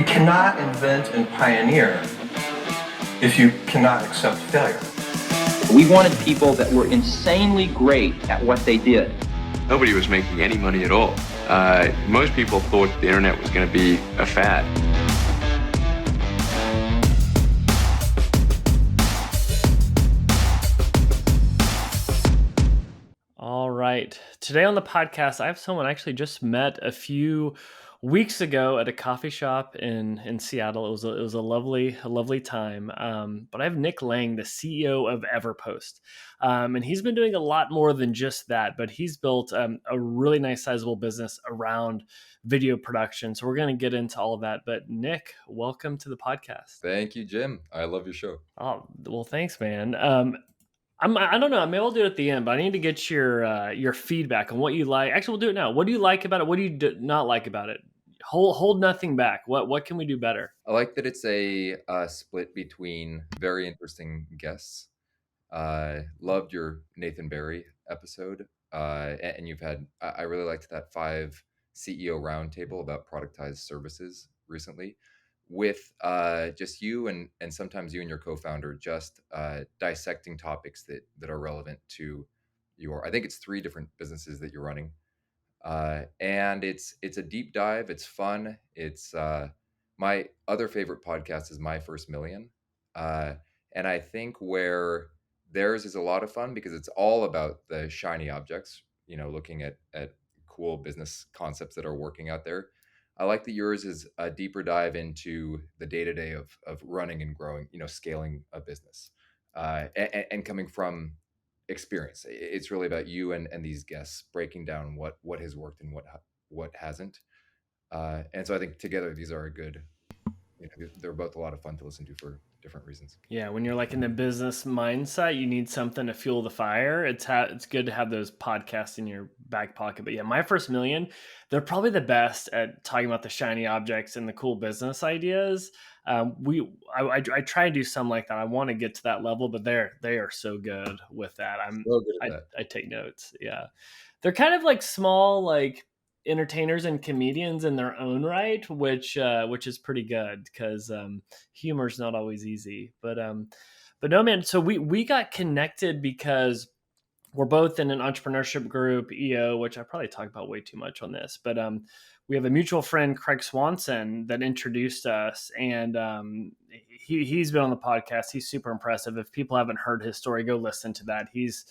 cannot invent and pioneer if you cannot accept failure. We wanted people that were insanely great at what they did. Nobody was making any money at all. Most people thought the internet was going to be a fad. All right. Today on the podcast, I have someone I actually just met a few weeks ago at a coffee shop in Seattle. It was a lovely time. But I have Nick Lange, the CEO of Everpost, and he's been doing a lot more than just that. But he's built a really nice, sizable business around video production. So we're going to get into all of that. But Nick, welcome to the podcast. Thank you, Jim. I love your show. Oh, well, thanks, man. I don't know. Maybe I'll do it at the end, but I need to get your feedback on what you like. Actually, we'll do it now. What do you like about it? What do you not like about it? Hold nothing back. What can we do better? I like that it's a split between very interesting guests. Loved your Nathan Barry episode, and you've had. I really liked that 5 CEO roundtable about productized services recently, with just you and sometimes you and your co-founder just dissecting topics that are relevant to your. I think it's 3 different businesses that you're running. And it's a deep dive. It's fun. It's my other favorite podcast is My First Million, and I think where theirs is a lot of fun because it's all about the shiny objects. Looking at cool business concepts that are working out there. I like that yours is a deeper dive into the day to day of running and growing. Scaling a business, and coming from experience. It's really about you and these guests breaking down what has worked and what hasn't. And so I think together these are a good. They're both a lot of fun to listen to for different reasons. Yeah, when you're like in the business mindset, you need something to fuel the fire. It's good to have those podcasts in your back pocket. But yeah, My First Million, they're probably the best at talking about the shiny objects and the cool business ideas. I try and do some like that. I want to get to that level, but they are so good with that. So good at that. I take notes. Yeah, they're kind of like small like entertainers and comedians in their own right, which is pretty good because humor is not always easy. But no, man. So we got connected because we're both in an entrepreneurship group, EO, which I probably talk about way too much on this, but we have a mutual friend, Craig Swanson, that introduced us, and he's been on the podcast. He's super impressive. If people haven't heard his story, go listen to that. He's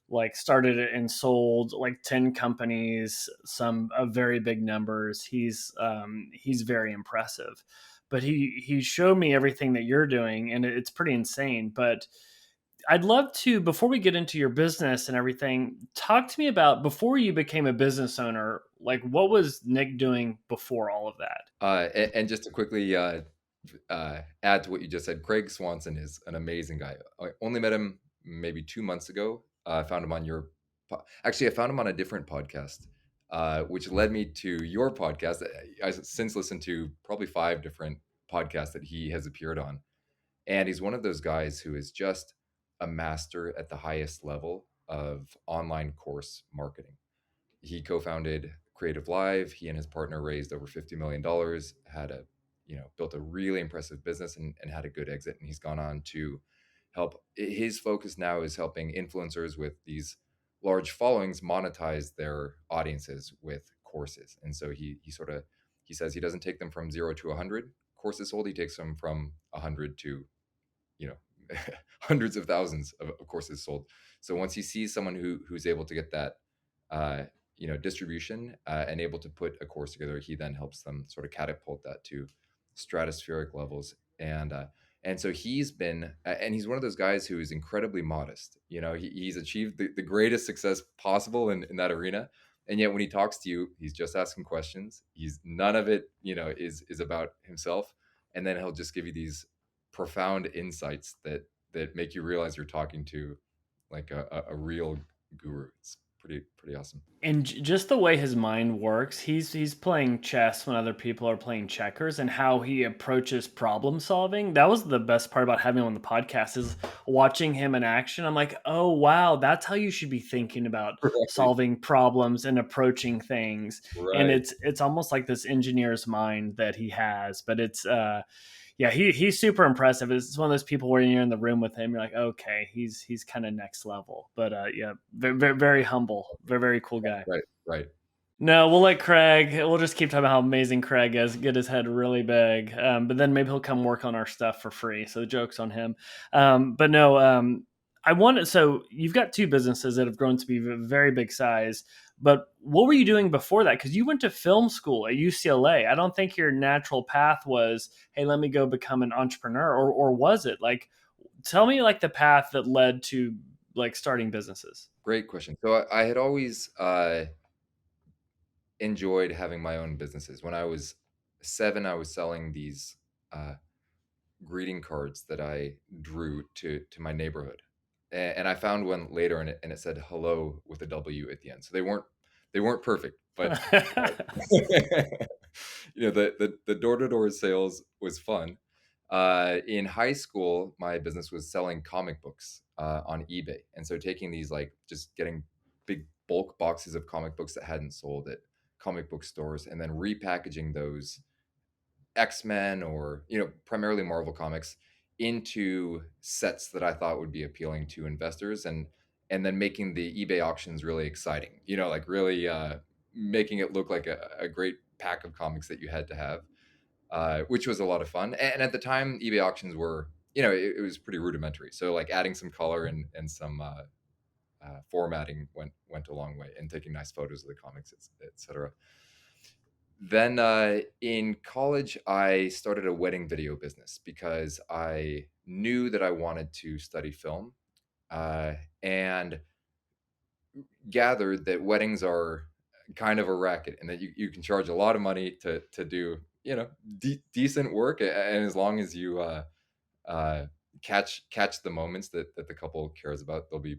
like started it and sold like 10 companies, some of very big numbers. He's very impressive, but he showed me everything that you're doing and it's pretty insane. But I'd love to, before we get into your business and everything, talk to me about before you became a business owner, like what was Nick doing before all of that? And just to quickly add to what you just said, Craig Swanson is an amazing guy. I only met him maybe 2 months ago. I found him on I found him on a different podcast, which led me to your podcast. I've since listened to probably 5 different podcasts that he has appeared on. And he's one of those guys who is just a master at the highest level of online course marketing. He co-founded Creative Live. He and his partner raised over $50 million, built a really impressive business and had a good exit. And he's gone on to help. His focus now is helping influencers with these large followings monetize their audiences with courses. And so he says he doesn't take them from 0 to 100 courses sold. He takes them from 100 to, hundreds of thousands of courses sold. So once he sees someone who's able to get that, distribution and able to put a course together, he then helps them sort of catapult that to stratospheric levels. And so he's been, and he's one of those guys who is incredibly modest. He's achieved the greatest success possible in that arena. And yet when he talks to you, he's just asking questions. He's none of it, is about himself. And then he'll just give you these profound insights that make you realize you're talking to like a real guru. It's pretty awesome. And just the way his mind works, he's playing chess when other people are playing checkers, and how he approaches problem solving. That was the best part about having him on the podcast, is watching him in action. I'm like, oh wow, that's how you should be thinking about Right, solving problems and approaching things. And right. it's almost like this engineer's mind that he has. But it's yeah, he's super impressive. It's one of those people where you're in the room with him, you're like, okay, he's kind of next level. But yeah, very, very humble, very cool guy. Right, right. No, we'll let Craig. We'll just keep talking about how amazing Craig is. Get his head really big, but then maybe he'll come work on our stuff for free. So the joke's on him. But no, I want. So you've got two businesses that have grown to be very big size. But what were you doing before that? Because you went to film school at UCLA. I don't think your natural path was, hey, let me go become an entrepreneur, or was it like? Tell me like the path that led to like starting businesses. Great question. So I had always enjoyed having my own businesses. When I was 7, I was selling these uh, greeting cards that I drew to my neighborhood, and I found one later, and it said "hello" with a W at the end. So they weren't perfect, but the door to door sales was fun. In high school, my business was selling comic books on eBay, and so taking these, like, just getting big bulk boxes of comic books that hadn't sold at comic book stores, and then repackaging those X-Men, or primarily Marvel comics, into sets that I thought would be appealing to investors, and then making the eBay auctions really exciting. Like, really making it look like a great pack of comics that you had to have, which was a lot of fun. And at the time, eBay auctions were, it was pretty rudimentary. So, like, adding some color and some formatting went a long way, and taking nice photos of the comics, etc. Then in college, I started a wedding video business because I knew that I wanted to study film, and gathered that weddings are kind of a racket, and that you can charge a lot of money to do decent work, and as long as you uh, catch the moments that the couple cares about, they'll be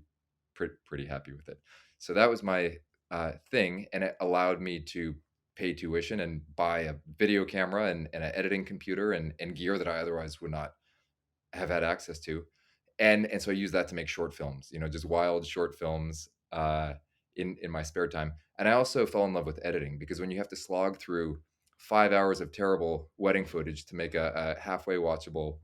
pretty happy with it. So that was my thing, and it allowed me to pay tuition and buy a video camera and an editing computer and gear that I otherwise would not have had access to. And so I use that to make short films, just wild short films in my spare time. And I also fell in love with editing, because when you have to slog through 5 hours of terrible wedding footage to make a halfway watchable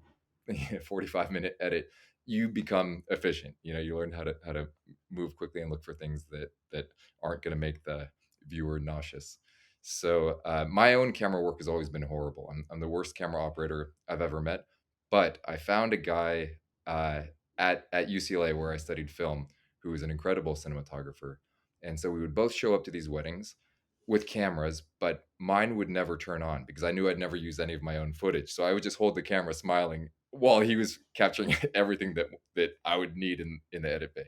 45-minute edit, you become efficient. You learn how to move quickly and look for things that aren't going to make the viewer nauseous. So my own camera work has always been horrible. I'm the worst camera operator I've ever met. But I found a guy uh, at UCLA, where I studied film, who was an incredible cinematographer. And so we would both show up to these weddings with cameras, but mine would never turn on because I knew I'd never use any of my own footage. So I would just hold the camera smiling while he was capturing everything that I would need in the edit bay.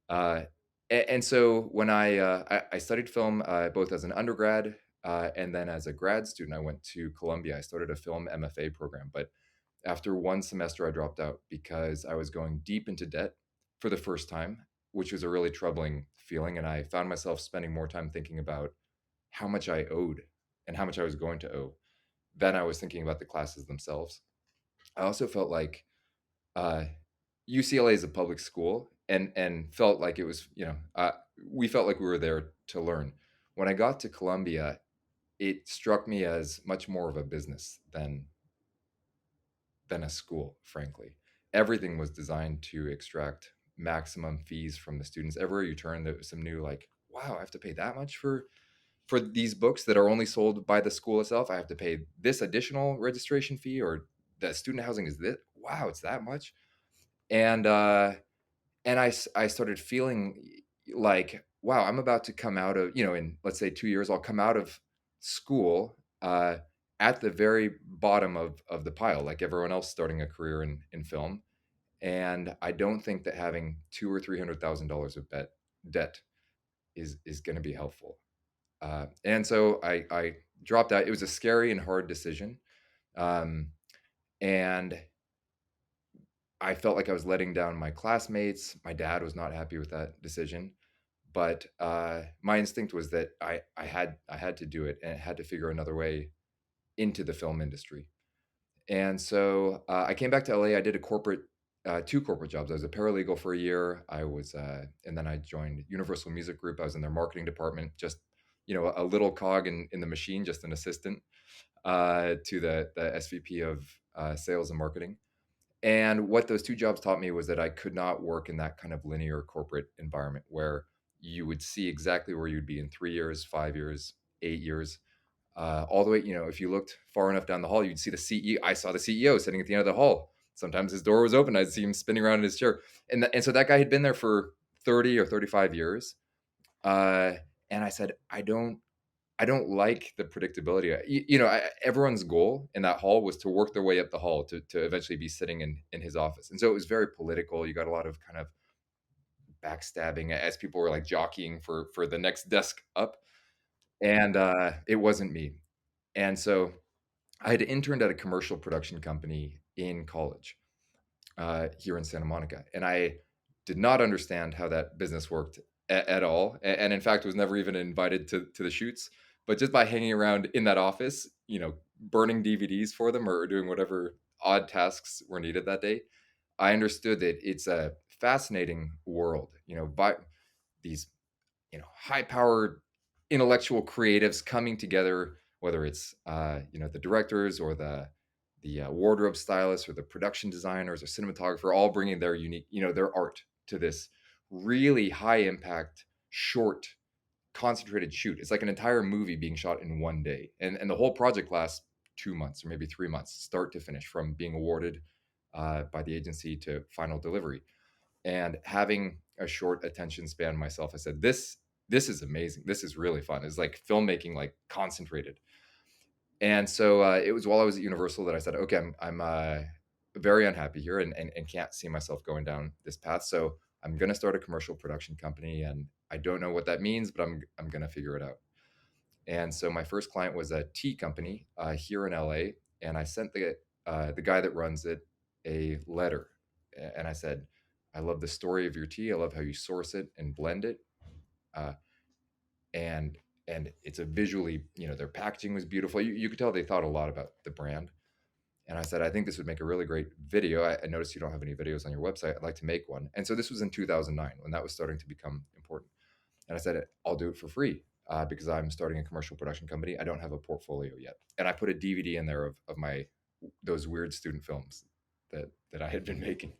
Uh, and so when I studied film, both as an undergrad and then as a grad student, I went to Columbia. I started a film MFA program, but after one semester, I dropped out because I was going deep into debt for the first time, which was a really troubling feeling. And I found myself spending more time thinking about how much I owed and how much I was going to owe than I was thinking about the classes themselves. I also felt like uh, UCLA is a public school, and felt like it was, we felt like we were there to learn. When I got to Columbia, it struck me as much more of a business than a school, frankly. Everything was designed to extract maximum fees from the students. Everywhere you turn, there was some new, like, wow, I have to pay that much for these books that are only sold by the school itself. I have to pay this additional registration fee, or the student housing is this. Wow, it's that much. And I started feeling like, wow, I'm about to come out of, in, let's say, 2 years, I'll come out of school at the very bottom of the pile, like everyone else starting a career in film. And I don't think that having $200,000 or $300,000 of debt is going to be helpful. And so I dropped out. It was a scary and hard decision. Um, and I felt like I was letting down my classmates. My dad was not happy with that decision. but my instinct was that I had to do it, and had to figure another way into the film industry. And so I came back to LA. I did two corporate jobs. I was a paralegal for a year. And then I joined Universal Music Group. I was in their marketing department, just a little cog in the machine, just an assistant to the SVP of sales and marketing. And what those two jobs taught me was that I could not work in that kind of linear corporate environment where you would see exactly where you'd be in 3 years, 5 years, 8 years, all the way. If you looked far enough down the hall, you'd see the CEO. I saw the CEO sitting at the end of the hall. Sometimes his door was open. I'd see him spinning around in his chair. And so that guy had been there for 30 or 35 years. Uh, and I said, I don't like the predictability. Everyone's goal in that hall was to work their way up the hall to eventually be sitting in his office. And so it was very political. You got a lot of kind of backstabbing as people were like jockeying for the next desk up. And it wasn't me. And so I had interned at a commercial production company in college here in Santa Monica. And I did not understand how that business worked at all. And in fact, was never even invited to the shoots. But just by hanging around in that office, burning DVDs for them or doing whatever odd tasks were needed that day, I understood that it's a fascinating world, by these, high powered intellectual creatives coming together, whether it's, the directors or the wardrobe stylists or the production designers or cinematographer, all bringing their unique, their art to this really high impact, short, concentrated shoot. It's like an entire movie being shot in one day, and the whole project lasts 2 months or maybe 3 months, start to finish, from being awarded by the agency to final delivery. And having a short attention span myself, I said, this is amazing. This is really fun. It's like filmmaking, like concentrated. And so it was while I was at Universal that I said, okay, I'm very unhappy here, and can't see myself going down this path. So I'm going to start a commercial production company, and I don't know what that means, but I'm going to figure it out. And so my first client was a tea company here in LA, and I sent the guy that runs it a letter, and I said, I love the story of your tea. I love how you source it and blend it. Uh, and it's a visually, their packaging was beautiful. You could tell they thought a lot about the brand. And I said, I think this would make a really great video. I noticed you don't have any videos on your website. I'd like to make one. And so this was in 2009 when that was starting to become important. And I said, I'll do it for free because I'm starting a commercial production company. I don't have a portfolio yet. And I put a DVD in there of those weird student films that I had been making.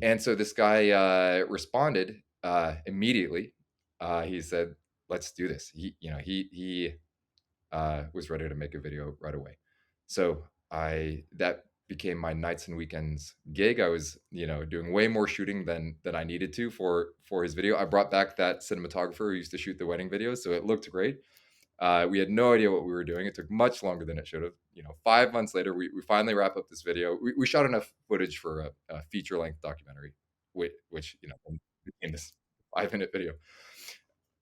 And so this guy responded immediately. He said, let's do this. He was ready to make a video right away. So that became my nights and weekends gig. I was, doing way more shooting than I needed to for his video. I brought back that cinematographer who used to shoot the wedding videos, so it looked great. We had no idea what we were doing. It took much longer than it should have. 5 months later, we finally wrap up this video. We shot enough footage for a feature length documentary, which became this 5-minute video.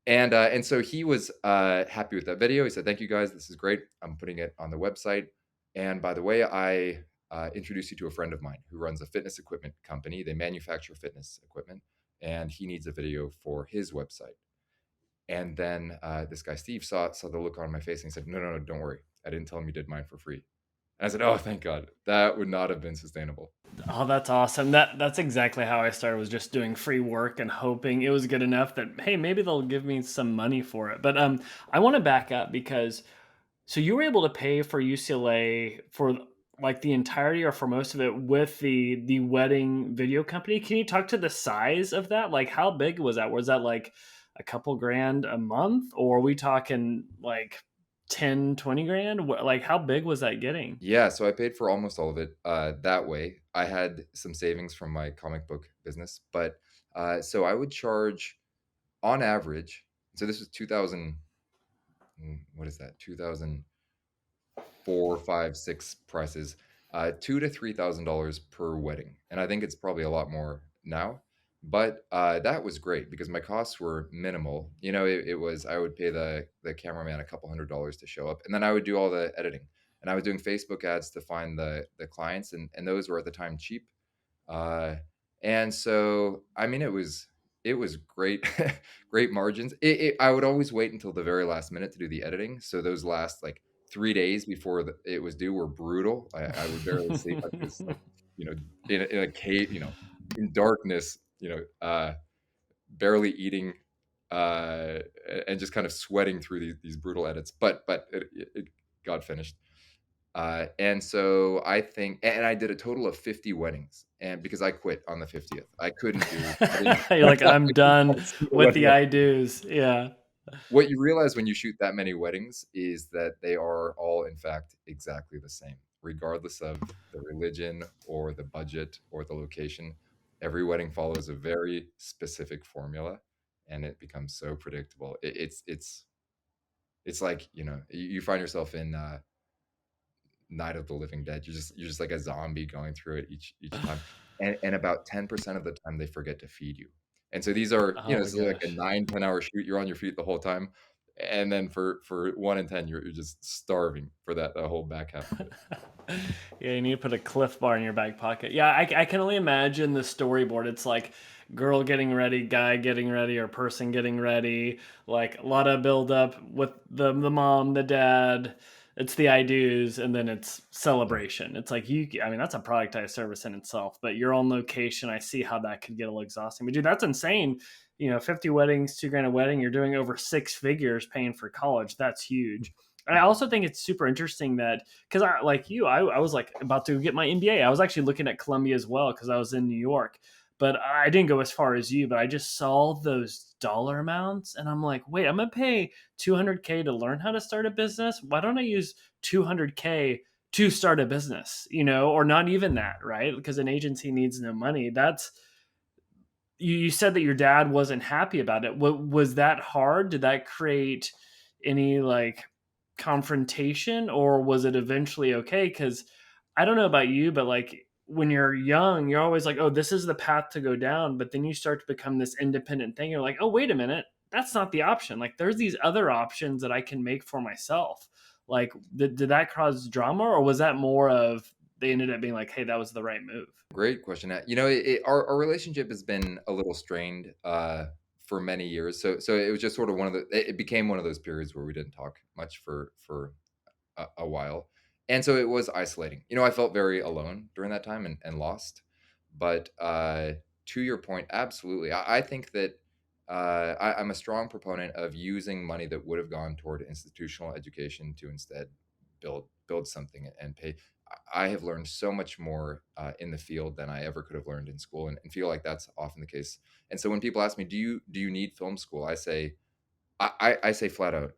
And so he was happy with that video. He said, "Thank you guys, this is great. I'm putting it on the website. And by the way, I introduce you to a friend of mine who runs a fitness equipment company. They manufacture fitness equipment, and he needs a video for his website." And then this guy Steve saw the look on my face, and he said, "No, don't worry. I didn't tell him you did mine for free." And I said, "Oh, thank God. That would not have been sustainable." Oh, that's awesome. That's exactly how I started, was just doing free work and hoping it was good enough that, hey, maybe they'll give me some money for it. But I want to back up because so you were able to pay for UCLA for like the entirety or for most of it with the wedding video company. Can you talk to the size of that? Like how big was that? Was that like a couple grand a month, or are we talking like 10, 20 grand? Like how big was that getting? Yeah, so I paid for almost all of it that way. I had some savings from my comic book business, but so I would charge on average. So this was 2000. What is that? 2004, five, six prices. $2,000 to $3,000 per wedding, and I think it's probably a lot more now. But that was great because my costs were minimal. It was, I would pay the cameraman a couple $100s to show up, and then I would do all the editing. And I was doing Facebook ads to find the clients, and those were at the time cheap. Uh, and so, I mean, it was great, great margins. I would always wait until the very last minute to do the editing. So those last like 3 days before it was due were brutal. I would barely sleep. I was like, you know, in a cave, in darkness, barely eating, uh, and just kind of sweating through these brutal edits. But it got finished. And so I think, and I did a total of 50 weddings, and because I quit on the 50th, I couldn't do. I didn't. You're like, I I'm couldn't find done a single with the wedding. I do's. Yeah. What you realize when you shoot that many weddings is that they are all, in fact, exactly the same, regardless of the religion or the budget or the location. Every wedding follows a very specific formula, and it becomes so predictable. It's like you find yourself in Night of the Living Dead. You're just like a zombie going through it each time, and about 10% of the time they forget to feed you. And so these are Oh my this is like a gosh. 9-10 hour shoot. You're on your feet the whole time, and then for 1 in 10, you're just starving for that the whole back half of it. Yeah, you need to put a Cliff Bar in your back pocket. Yeah, I can only imagine the storyboard. It's like girl getting ready, guy getting ready, or person getting ready. Like a lot of build up with the mom, the dad. It's the I do's, and then it's Yeah, celebration. It's like you. I mean, that's a productized service in itself. But you're on location. I see how that could get a little exhausting. But dude, that's insane. 50 weddings, $2,000 a wedding. You're doing over six figures paying for college. That's huge. I also think it's super interesting that because I like you, I was like about to get my MBA. I was actually looking at Columbia as well because I was in New York, but I didn't go as far as you. But I just saw those dollar amounts, and I'm like, wait, I'm gonna pay 200K to learn how to start a business. Why don't I use 200K to start a business? Or not even that, right? Because an agency needs no money. That's you said that your dad wasn't happy about it. What was that hard? Did that create any like confrontation, or was it eventually okay? Because I don't know about you, but like when you're young, you're always like, oh, this is the path to go down. But then you start to become this independent thing. You're like, oh, wait a minute, that's not the option. Like there's these other options that I can make for myself. Like, did that cause drama, or was that more of they ended up being like, hey, that was the right move? great question. Our relationship has been a little strained for many years. So it was just sort of it became one of those periods where we didn't talk much for a while. And so it was isolating. I felt very alone during that time and lost. But to your point, absolutely. I think that I'm a strong proponent of using money that would have gone toward institutional education to instead build something and pay. I have learned so much more in the field than I ever could have learned in school, and feel like that's often the case. And so when people ask me, "Do you need film school?" I say flat out,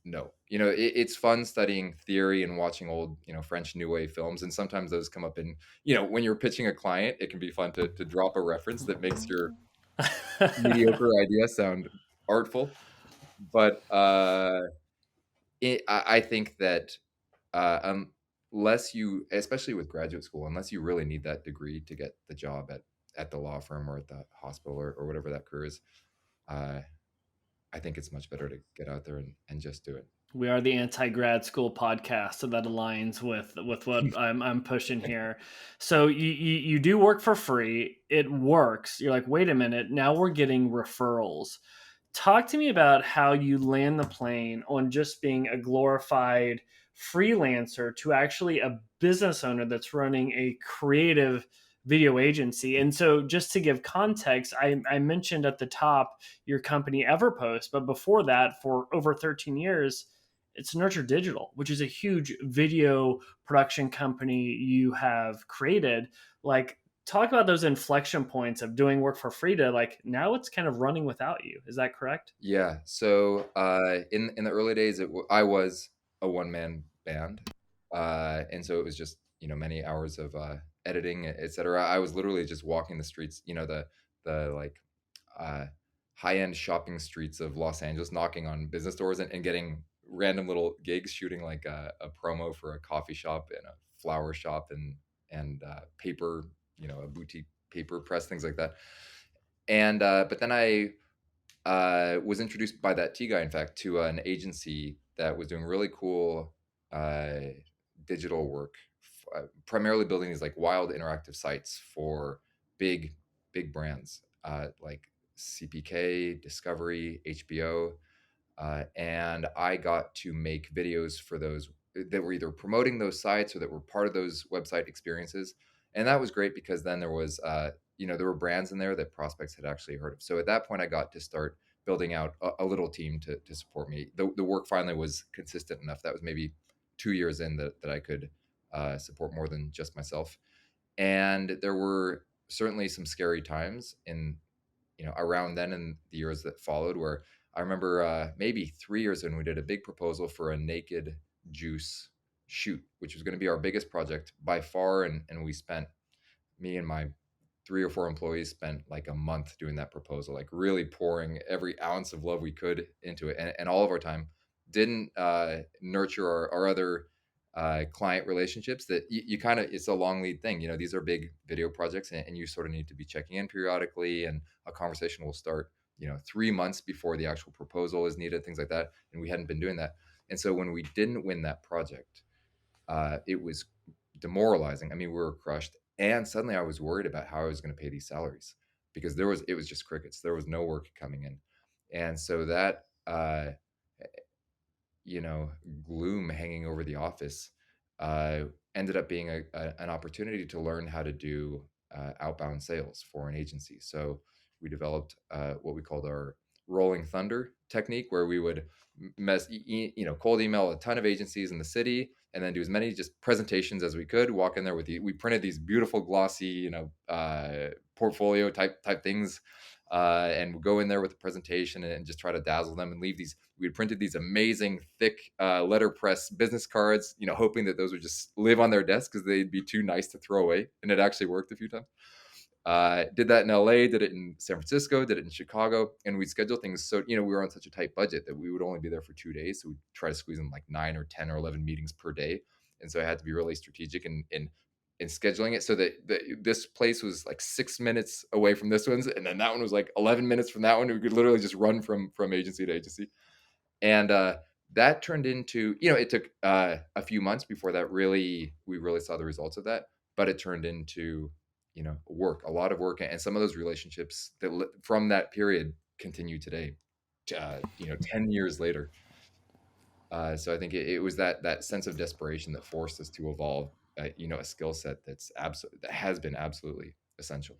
no. It's fun studying theory and watching old, French New Wave films, and sometimes those come up in, when you're pitching a client, it can be fun to drop a reference that makes your mediocre idea sound artful. But I think that unless you, especially with graduate school, unless you really need that degree to get the job at the law firm or at the hospital or whatever that career is, uh, I think it's much better to get out there and just do it. We are the anti-grad school podcast, so that aligns with what I'm pushing here. So you do work for free. It works. You're like, wait a minute, now we're getting referrals. Talk to me about how you land the plane on just being a glorified freelancer to actually a business owner that's running a creative video agency. And so, just to give context, I mentioned at the top your company Everpost, but before that, for over 13 years, it's Nurture Digital, which is a huge video production company you have created. Like, talk about those inflection points of doing work for free to like now it's kind of running without you. Is that correct? Yeah. So in the early days, I was a one man band, and so it was just many hours of editing, etc. I was literally just walking the streets, the like uh, high end shopping streets of Los Angeles, knocking on business doors and getting random little gigs, shooting like a promo for a coffee shop and a flower shop and paper, a boutique paper press, things like that. And but then I was introduced by that T guy, in fact, to an agency that was doing really cool uh, digital work, primarily building these like wild interactive sites for big, big brands, like CPK, Discovery, HBO. And I got to make videos for those that were either promoting those sites or that were part of those website experiences. And that was great because then there was, there were brands in there that prospects had actually heard of. So at that point, I got to start building out a little team to support me. The work finally was consistent enough. That was maybe 2 years in that I could support more than just myself. And there were certainly some scary times in around then and the years that followed, where I remember maybe 3 years in, we did a big proposal for a naked juice shoot, which was going to be our biggest project by far. And we spent, me and my 3 or 4 employees spent like a month doing that proposal, like really pouring every ounce of love we could into it. And all of our time didn't nurture our other client relationships that you kind of, it's a long lead thing. These are big video projects, and you sort of need to be checking in periodically, and a conversation will start 3 months before the actual proposal is needed, things like that. And we hadn't been doing that. And so when we didn't win that project, it was demoralizing. I mean, we were crushed. And suddenly I was worried about how I was going to pay these salaries, because it was just crickets. There was no work coming in. And so that, gloom hanging over the office uh, ended up being an opportunity to learn how to do outbound sales for an agency. So we developed what we called our rolling thunder technique, where we would cold email a ton of agencies in the city, and then do as many just presentations as we could. Walk in there we printed these beautiful glossy, portfolio type things, and we'd go in there with a presentation and just try to dazzle them, and leave these. We had printed these amazing thick letterpress business cards, hoping that those would just live on their desk because they'd be too nice to throw away. And it actually worked a few times. Did that in LA, did it in San Francisco, did it in Chicago, and we'd schedule things. So, we were on such a tight budget that we would only be there for 2 days. So we'd try to squeeze in like 9 or 10 or 11 meetings per day. And so I had to be really strategic in scheduling it, so that this place was like 6 minutes away from this one's, and then that one was like 11 minutes from that one. We could literally just run from agency to agency. And that turned into, it took a few months before we really saw the results of that. But it turned into, a lot of work. And some of those relationships from that period continue today, 10 years later. So I think it was that sense of desperation that forced us to evolve, a skill set that has been absolutely essential.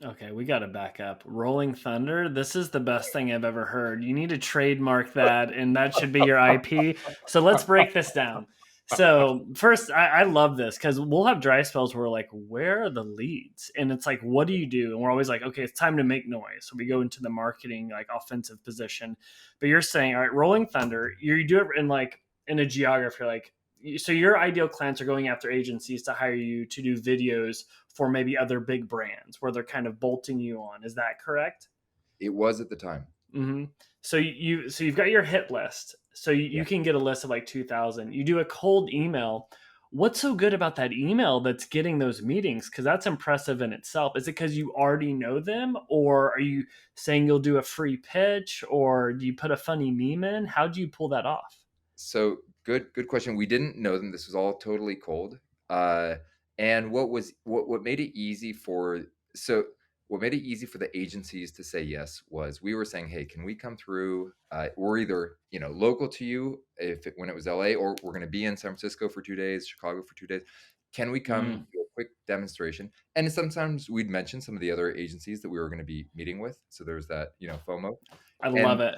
Okay, we got to back up. Rolling Thunder. This is the best thing I've ever heard. You need to trademark that, and that should be your IP. So let's break this down. So first, I love this because we'll have dry spells where we're like, where are the leads? And it's like, what do you do? And we're always like, okay, it's time to make noise. So we go into the marketing, like offensive position. But you're saying, all right, Rolling Thunder, you do it in a geography, like, so your ideal clients are going after agencies to hire you to do videos for maybe other big brands where they're kind of bolting you on. Is that correct? It was at the time. Mm-hmm. So you've got your hit list. So you can get a list of like 2,000. You do a cold email. What's so good about that email that's getting those meetings? Because that's impressive in itself. Is it because you already know them, or are you saying you'll do a free pitch, or do you put a funny meme in? How do you pull that off? So good question. We didn't know them. This was all totally cold. And what made it easy what made it easy for the agencies to say yes was, we were saying, hey, can we come through? We're either local to you when it was LA, or we're going to be in San Francisco for 2 days, Chicago for 2 days. Can we come do a quick demonstration? And sometimes we'd mention some of the other agencies that we were going to be meeting with. So there's that FOMO. I love it.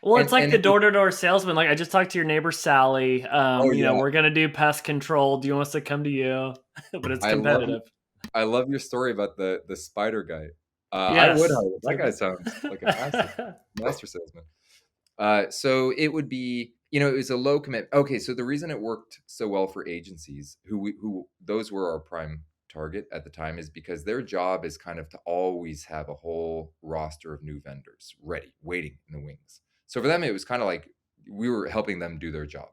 Well, it's like the door-to-door salesman. Like, I just talked to your neighbor Sally. We're gonna do pest control. Do you want us to come to you? But it's competitive. I love your story about the spider guy. Yes. I would hire him. That guy sounds like a master salesman. So it would be, it was a low commit. Okay, so the reason it worked so well for agencies, who those were our prime target at the time, is because their job is kind of to always have a whole roster of new vendors ready, waiting in the wings. So for them, it was kind of like we were helping them do their job.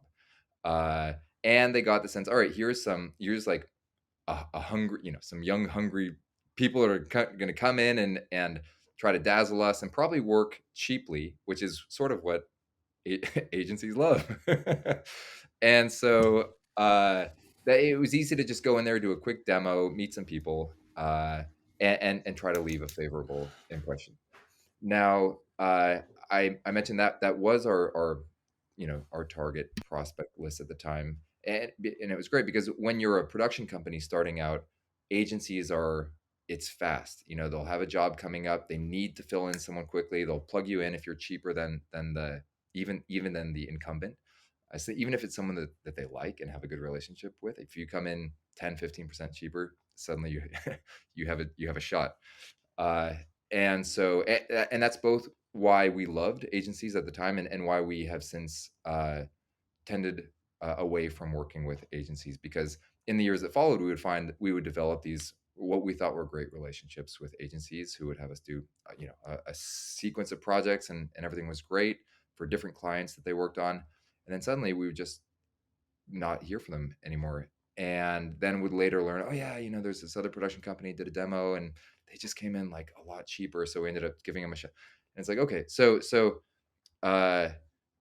And they got the sense, all right, here's like a hungry, some young, hungry people that are going to come in and try to dazzle us and probably work cheaply, which is sort of what agencies love. And so it was easy to just go in there, do a quick demo, meet some people, and try to leave a favorable impression. Now, I mentioned that that was our our target prospect list at the time, and it was great because when you're a production company starting out, agencies are it's fast. You know, they'll have a job coming up, they need to fill in someone quickly. They'll plug you in if you're cheaper than the even than the incumbent. I say even if it's someone that they like and have a good relationship with, if you come in 10-15% cheaper, suddenly you you have a shot. Uh, and so, and that's both why we loved agencies at the time, and why we have since tended away from working with agencies, because in the years that followed, we would find that we would develop these what we thought were great relationships with agencies who would have us do a sequence of projects, and everything was great for different clients that they worked on, and then suddenly we would just not hear from them anymore. And then would later learn, oh yeah, there's this other production company did a demo and they just came in like a lot cheaper, so we ended up giving them a shot. And it's like, okay, uh,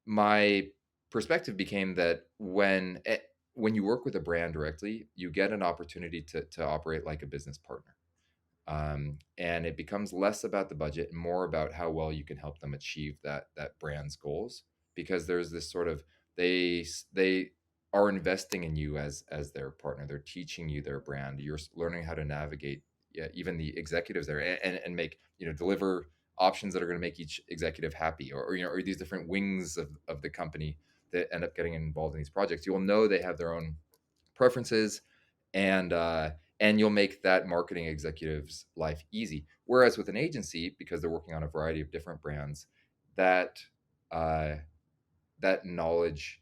my perspective became that when you work with a brand directly, you get an opportunity to operate like a business partner, and it becomes less about the budget and more about how well you can help them achieve that brand's goals, because there's this sort of they are investing in you as their partner. They're teaching you their brand. You're learning how to navigate, yeah, even the executives there, and make deliver options that are going to make each executive happy, or these different wings of the company that end up getting involved in these projects. You'll know they have their own preferences, and you'll make that marketing executive's life easy. Whereas with an agency, because they're working on a variety of different brands, that uh, that knowledge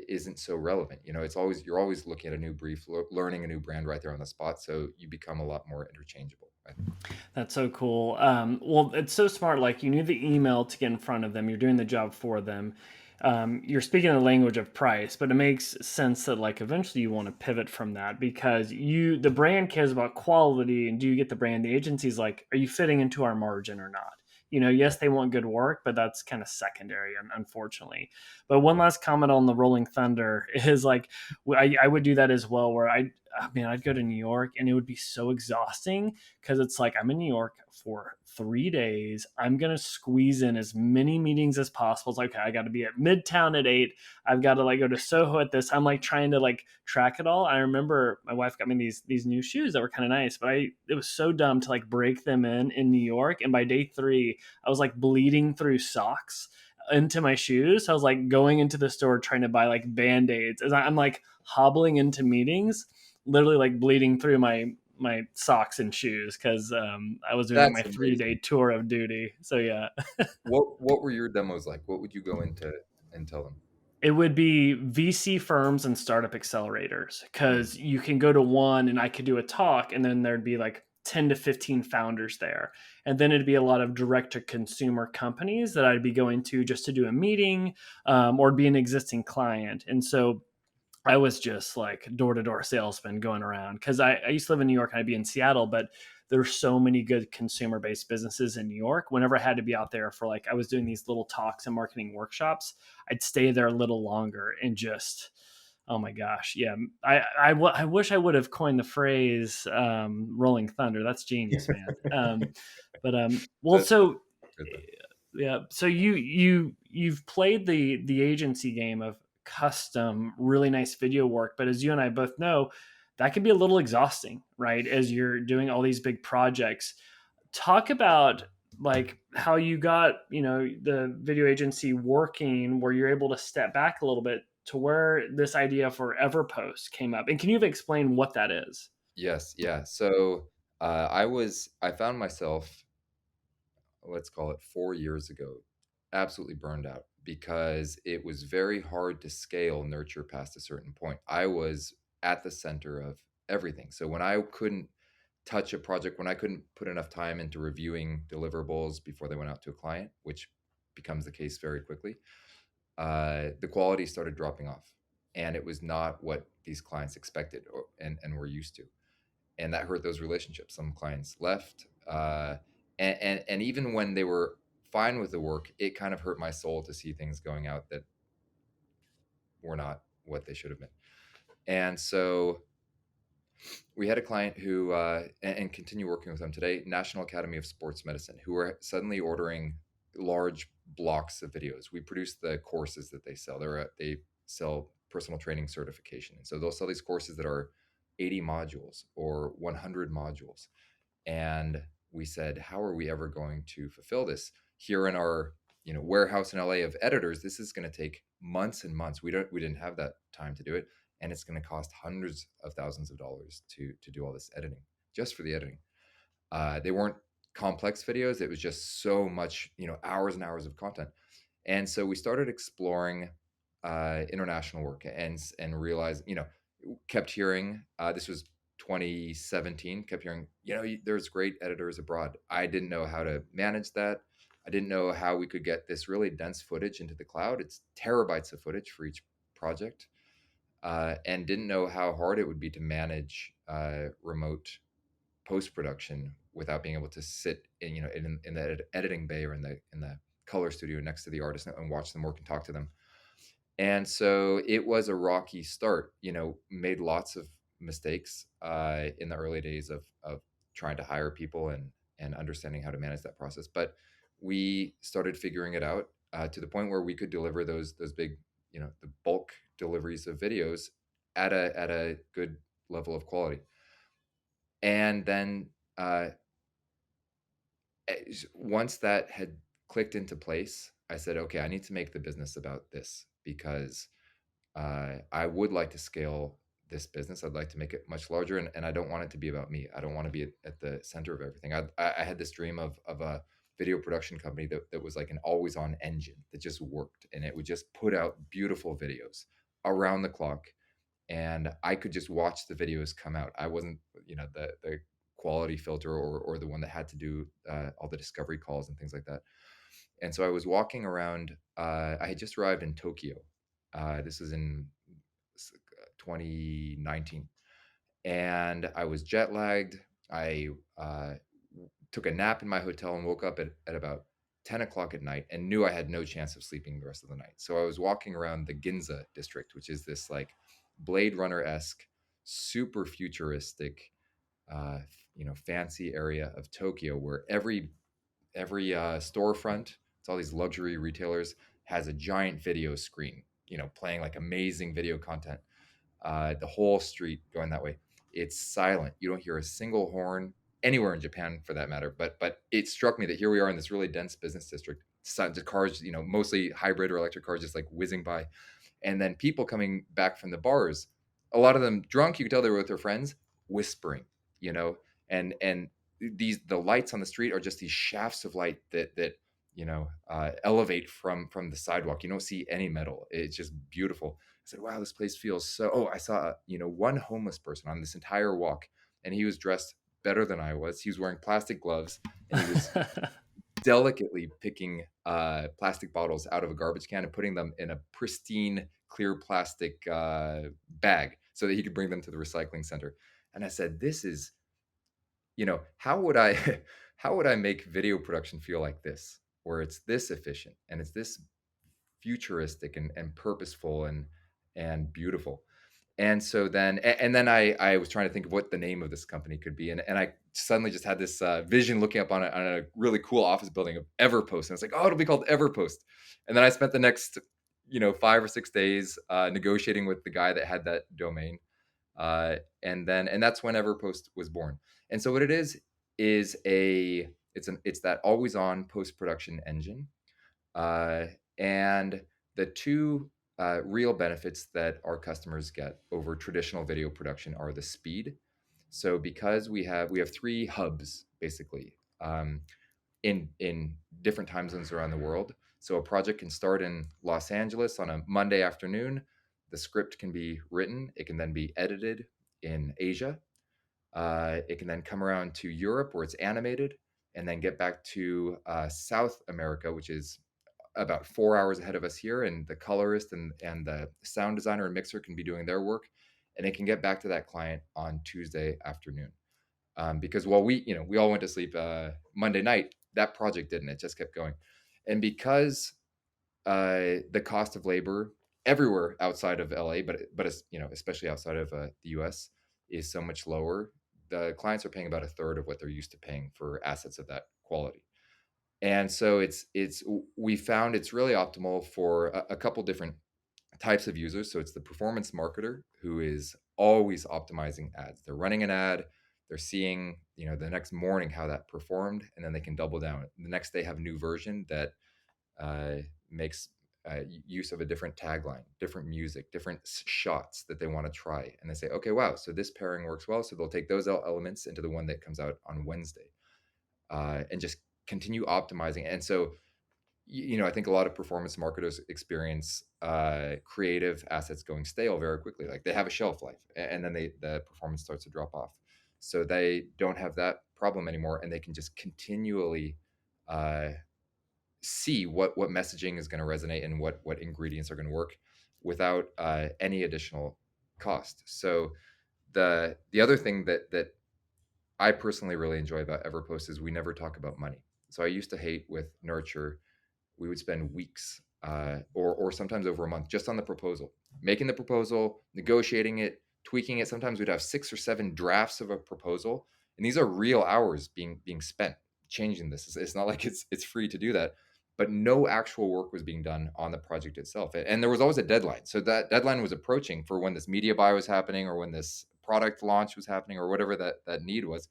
isn't so relevant. It's always you're always looking at a new brief, learning a new brand right there on the spot. So you become a lot more interchangeable, I think. That's so cool. Well, it's so smart. Like you knew the email to get in front of them. You're doing the job for them. You're speaking the language of price, but it makes sense that like eventually you want to pivot from that, because the brand cares about quality, and do you get the brand? The agency's like, are you fitting into our margin or not? Yes, they want good work, but that's kind of secondary, unfortunately. But one Yeah. last comment on the Rolling Thunder is like, I would do that as well, where I'd go to New York and it would be so exhausting, because it's like I'm in New York for 3 days. I'm gonna squeeze in as many meetings as possible. It's like, okay, I got to be at Midtown at 8. I've got to like go to Soho at this. I'm like trying to like track it all. I remember my wife got me these new shoes that were kind of nice, but it was so dumb to like break them in New York. And by day 3, I was like bleeding through socks into my shoes. So I was like going into the store trying to buy like band-aids as I'm like hobbling into meetings, literally like bleeding through my socks and shoes, because I was doing like That's my 3 day amazing. tour of duty. So yeah, What were your demos like? What would you go into and tell them? it would be VC firms and startup accelerators, Mm. because you can go to one and I could do a talk, and then there'd be like 10 to 15 founders there. And then it'd be a lot of direct to consumer companies that I'd be going to just to do a meeting, or be an existing client. And so I was just like door to door salesman going around, because I used to live in New York and I'd be in Seattle, but there's so many good consumer based businesses in New York. Whenever I had to be out there for like, I was doing these little talks and marketing workshops, I'd stay there a little longer and just, oh my gosh. Yeah. I wish I would have coined the phrase Rolling Thunder. That's genius, man. Well, That's so good though. yeah, so you've played the agency game of custom really nice video work, but as you and I both know, that can be a little exhausting, right, as you're doing all these big projects. Talk about like how you got the video agency working, where you're able to step back a little bit to where this idea for Everpost came up, and can you explain what that is? Yes, yeah. So I found myself, let's call it 4 years ago, absolutely burned out because it was very hard to scale nurture past a certain point. I was at the center of everything. So when I couldn't touch a project, when I couldn't put enough time into reviewing deliverables before they went out to a client, which becomes the case very quickly, the quality started dropping off. And it was not what these clients expected and were used to, and that hurt those relationships. Some clients left, and even when they were fine with the work, it kind of hurt my soul to see things going out that were not what they should have been. And so We had a client who, and continue working with them today, National Academy of Sports Medicine, who are suddenly ordering large blocks of videos. We produce the courses that they sell. They sell personal training certification. And so they'll sell these courses that are 80 modules or 100 modules. And we said, how are we ever going to fulfill this here in our warehouse in LA of editors? This is going to take months and months. We didn't have that time to do it, and it's going to cost hundreds of thousands of dollars to do all this editing, just for the editing. They weren't complex videos. It was just so much, hours and hours of content. And so we started exploring international work and realized, kept hearing, this was 2017, kept hearing, there's great editors abroad. I didn't know how to manage that. I didn't know how we could get this really dense footage into the cloud. It's terabytes of footage for each project, and didn't know how hard it would be to manage remote post-production without being able to sit in the editing bay or in the color studio next to the artist and watch them work and talk to them. And so it was a rocky start. Made lots of mistakes in the early days of trying to hire people and understanding how to manage that process. But we started figuring it out to the point where we could deliver those big, the bulk deliveries of videos at a good level of quality. And then once that had clicked into place, I said, okay, I need to make the business about this, because I would like to scale this business. I'd like to make it much larger, and I don't want it to be about me. I don't want to be at the center of everything. I had this dream of a video production company that was like an always on engine that just worked, and it would just put out beautiful videos around the clock, and I could just watch the videos come out. I wasn't, the quality filter or the one that had to do all the discovery calls and things like that. And so I was walking around. I had just arrived in Tokyo. This was in 2019, and I was jet lagged. I took a nap in my hotel and woke up at about 10 o'clock at night and knew I had no chance of sleeping the rest of the night. So I was walking around the Ginza district, which is this like Blade Runner-esque, super futuristic, fancy area of Tokyo, where every storefront, it's all these luxury retailers, has a giant video screen, playing like amazing video content. The whole street going that way, it's silent. You don't hear a single horn anywhere in Japan, for that matter. But it struck me that here we are in this really dense business district. The cars, mostly hybrid or electric cars, just like whizzing by, and then people coming back from the bars. A lot of them drunk. You could tell they were with their friends, whispering. And the lights on the street are just these shafts of light that elevate from the sidewalk. You don't see any metal. It's just beautiful. I said, wow, this place feels so. Oh, I saw one homeless person on this entire walk, and he was dressed better than I was. He was wearing plastic gloves, and he was delicately picking plastic bottles out of a garbage can and putting them in a pristine clear plastic bag so that he could bring them to the recycling center. And I said, this is, how would I how would I make video production feel like this, where it's this efficient and it's this futuristic and purposeful and beautiful. And so then I was trying to think of what the name of this company could be, and I suddenly just had this vision looking up on a really cool office building of Everpost, and I was like, oh, it'll be called Everpost. And then I spent the next 5 or 6 days negotiating with the guy that had that domain, and that's when Everpost was born. And so what it is it's that always on post production engine, and the two real benefits that our customers get over traditional video production are the speed. So because we have 3 hubs basically, in different time zones around the world. So a project can start in Los Angeles on a Monday afternoon. The script can be written. It can then be edited in Asia. It can then come around to Europe, where it's animated, and then get back to South America, which is about 4 hours ahead of us here, and the colorist and the sound designer and mixer can be doing their work, and it can get back to that client on Tuesday afternoon. Because while we all went to sleep Monday night, that project didn't. It just kept going. And because the cost of labor everywhere outside of LA, but especially outside of the US, is so much lower. The clients are paying about a third of what they're used to paying for assets of that quality. And so we found it's really optimal for a couple different types of users. So it's the performance marketer who is always optimizing ads. They're running an ad, they're seeing, the next morning how that performed, and then they can double down. The next day have a new version that makes use of a different tagline, different music, different shots that they want to try. And they say, okay, wow, so this pairing works well. So they'll take those elements into the one that comes out on Wednesday, and just continue optimizing. And so, I think a lot of performance marketers experience creative assets going stale very quickly. Like they have a shelf life, and then the performance starts to drop off. So they don't have that problem anymore, and they can just continually uh, see what messaging is going to resonate and what ingredients are going to work without any additional cost. So the other thing that I personally really enjoy about Everpost is we never talk about money. So I used to hate with Nurture, we would spend weeks or sometimes over a month just on the proposal, making the proposal, negotiating it, tweaking it. Sometimes we'd have 6 or 7 drafts of a proposal, and these are real hours being spent changing this. It's not like it's free to do that, but no actual work was being done on the project itself. And there was always a deadline. So that deadline was approaching for when this media buy was happening or when this product launch was happening or whatever that need was.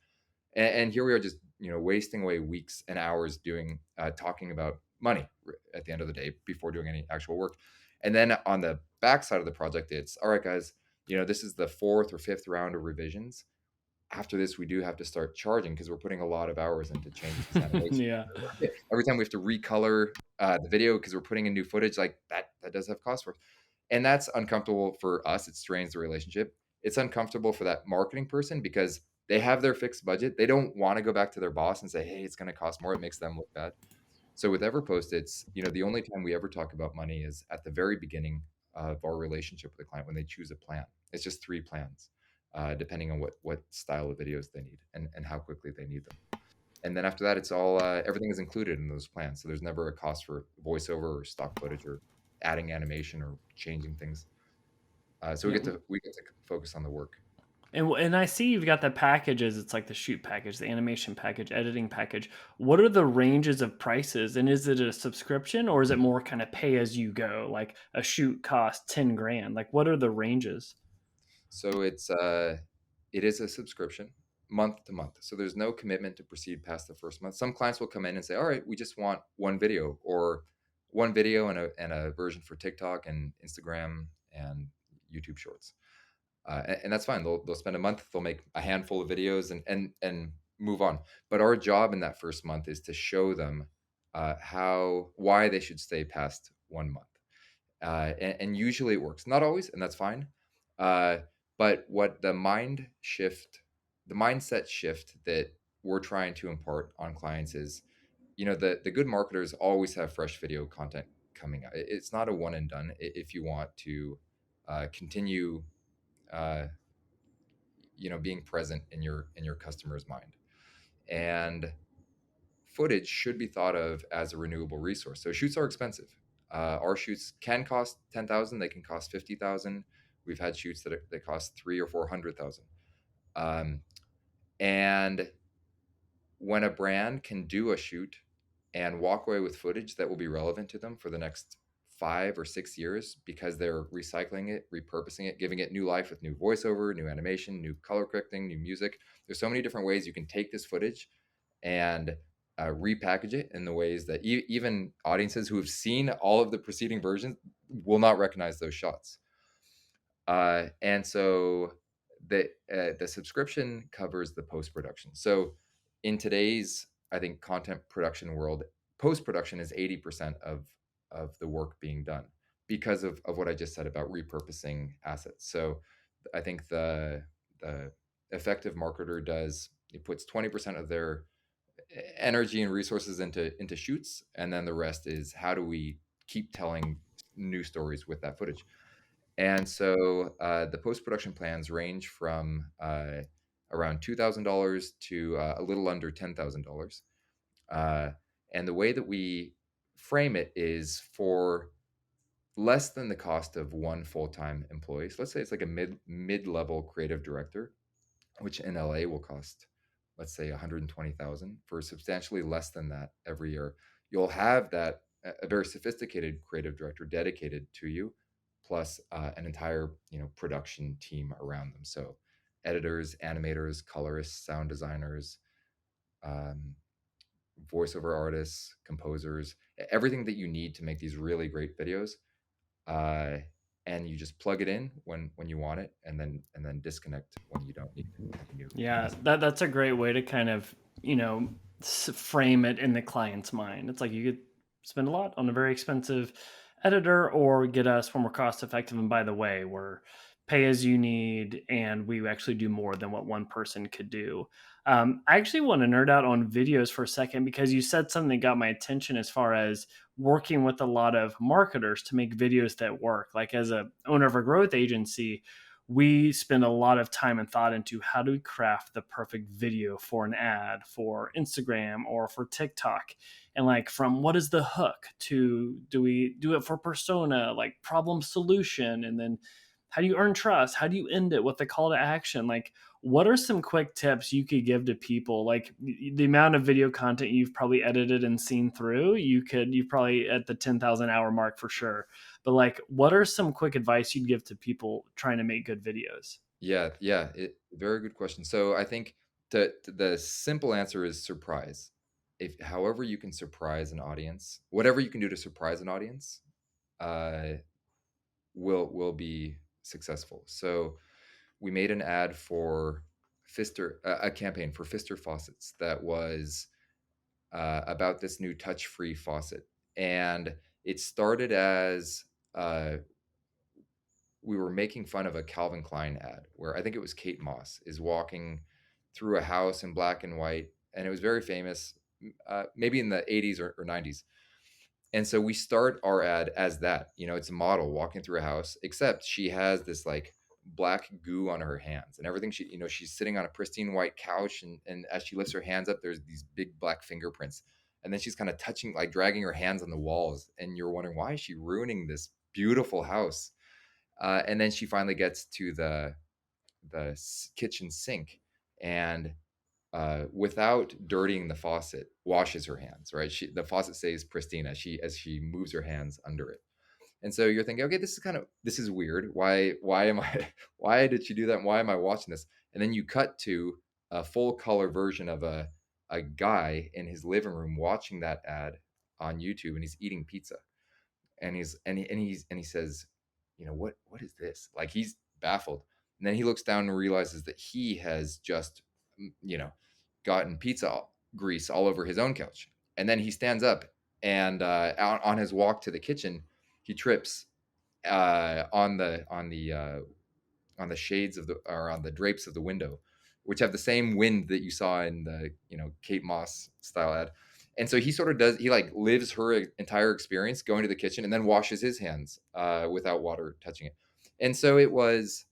And here we are just wasting away weeks and hours doing talking about money at the end of the day before doing any actual work. And then on the back side of the project, it's all right, guys, this is the 4th or 5th round of revisions. After this, we do have to start charging because we're putting a lot of hours into changes this animation. Yeah. Every time we have to recolor the video because we're putting in new footage, like that does have cost for us. And that's uncomfortable for us. It strains the relationship. It's uncomfortable for that marketing person because they have their fixed budget. They don't want to go back to their boss and say, hey, it's going to cost more. It makes them look bad. So with Everpost, it's, the only time we ever talk about money is at the very beginning of our relationship with the client when they choose a plan. It's just 3 plans, depending on what style of videos they need and how quickly they need them. And then after that, it's all everything is included in those plans. So there's never a cost for voiceover or stock footage or adding animation or changing things. So we get to focus on the work. And I see you've got the packages. It's like the shoot package, the animation package, editing package. What are the ranges of prices? And is it a subscription or is it more kind of pay as you go? Like a shoot costs 10 grand. Like what are the ranges? So it is a subscription month to month. So there's no commitment to proceed past the first month. Some clients will come in and say, all right, we just want one video or one video and a version for TikTok and Instagram and YouTube Shorts. And that's fine. They'll spend a month. They'll make a handful of videos and move on. But our job in that first month is to show them why they should stay past 1 month. And usually it works. Not always, and that's fine. But what the mindset shift that we're trying to impart on clients is, the good marketers always have fresh video content coming out. It's not a one and done. If you want to continue being present in your customer's mind, and footage should be thought of as a renewable resource. So shoots are expensive. Our shoots can cost 10,000. They can cost 50,000. We've had shoots that cost 300,000 or 400,000. And when a brand can do a shoot and walk away with footage that will be relevant to them for the next 5 or 6 years because they're recycling it, repurposing it, giving it new life with new voiceover, new animation, new color correcting, new music. There's so many different ways you can take this footage and repackage it in the ways that even audiences who have seen all of the preceding versions will not recognize those shots. And so the subscription covers the post-production. So in today's, I think, content production world, post-production is 80% of the work being done because of what I just said about repurposing assets. So I think the effective marketer it puts 20% of their energy and resources into shoots, and then the rest is how do we keep telling new stories with that footage. And so the post-production plans range from around $2,000 to a little under $10,000. And the way that we frame it is for less than the cost of one full-time employee. So let's say it's like a mid-level creative director. which in LA will cost, let's say, 120,000, for substantially less than that every year. You'll have that a very sophisticated creative director dedicated to you, plus an entire production team around them. So editors, animators, colorists, sound designers, um, voiceover artists, composers, everything that you need to make these really great videos. Uh, and you just plug it in when you want it, and then disconnect when you don't need it. And you Yeah, use it. that's a great way to kind of, frame it in the client's mind. It's like you could spend a lot on a very expensive editor or get us one more cost effective. And by the way, we're pay as you need and we actually do more than what one person could do. I actually want to nerd out on videos for a second because you said something that got my attention as far as working with a lot of marketers to make videos that work. Like as a owner of a growth agency, we spend a lot of time and thought into how do we craft the perfect video for an ad for Instagram or for TikTok. And like from what is the hook to do we do it for persona, like problem solution, and then how do you earn trust? How do you end it with the call to action? Like what are some quick tips you could give to people? Like the amount of video content you've probably edited and seen through, you've probably at the 10,000 hour mark for sure. But like, what are some quick advice you'd give to people trying to make good videos? Yeah, very good question. So I think the simple answer is surprise. If however you can surprise an audience, whatever you can do to surprise an audience, uh, will be successful. So we made an ad for Pfister, a campaign for Pfister faucets that was about this new touch-free faucet, and it started as we were making fun of a Calvin Klein ad where I think it was Kate Moss is walking through a house in black and white, and it was very famous, maybe in the 80s or 90s. And so we start our ad as that. It's a model walking through a house, except she has this like black goo on her hands and everything. She's sitting on a pristine white couch, and as she lifts her hands up, there's these big black fingerprints. And then she's kind of touching, like dragging her hands on the walls. And you're wondering, why is she ruining this beautiful house? And then she finally gets to the kitchen sink, and without dirtying the faucet, washes her hands. Right, the faucet stays pristine as she moves her hands under it. And so you're thinking, okay, this is weird. Why am I? Why did she do that? Why am I watching this? And then you cut to a full color version of a guy in his living room watching that ad on YouTube, and he's eating pizza, and he says, what is this? Like, he's baffled. And then he looks down and realizes that he has just you know gotten pizza grease all over his own couch. And then he stands up, and on his walk to the kitchen, he trips on the shades or on the drapes of the window, which have the same wind that you saw in the Kate Moss style ad. And so he like lives her entire experience going to the kitchen and then washes his hands without water touching it. And so it was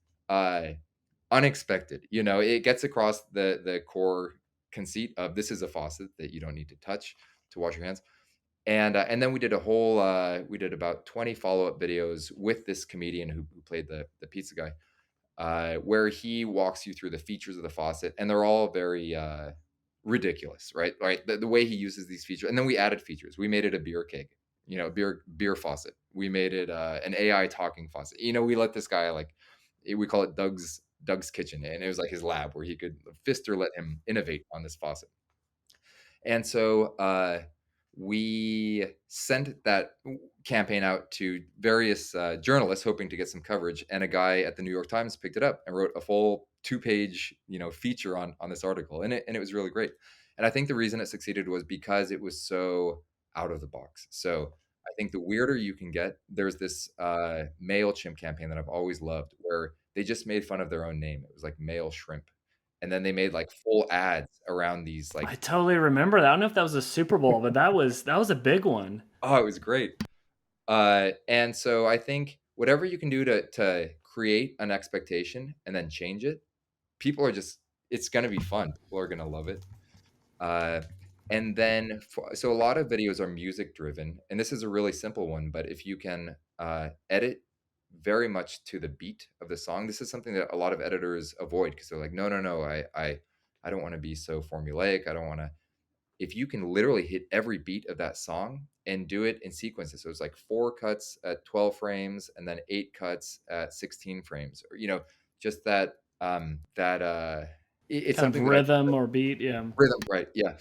unexpected. It gets across the core conceit of this is a faucet that you don't need to touch to wash your hands. And then we did about 20 follow-up videos with this comedian who played the pizza guy, where he walks you through the features of the faucet, and they're all very ridiculous, right? Right, the way he uses these features, and then we added features. We made it a beer keg, beer faucet. We made it an AI talking faucet. We let this guy, like, we call it Doug's kitchen, and it was like his lab where he could Fister let him innovate on this faucet. And so we sent that campaign out to various journalists hoping to get some coverage. And a guy at the New York Times picked it up and wrote a full 2-page, feature on this article. And it was really great. And I think the reason it succeeded was because it was so out of the box. So I think the weirder you can get, there's this MailChimp campaign that I've always loved where they just made fun of their own name. It was like Mail Shrimp, and then they made like full ads around these, I like, totally remember that. I don't know if that was a Super Bowl, but that was a big one. oh, it was great. And so I think whatever you can do to create an expectation and then change it, people are just it's going to be fun. People are going to love it. Uh, and then so a lot of videos are music driven, and this is a really simple one. But if you can edit very much to the beat of the song. This is something that a lot of editors avoid because they're like, no, I don't want to be so formulaic. I don't want to. If you can literally hit every beat of that song and do it in sequences, so it's like 4 cuts at 12 frames and then 8 cuts at 16 frames, or just that it's Kind of something that I rhythm or beat. Yeah. rhythm, right? Yeah.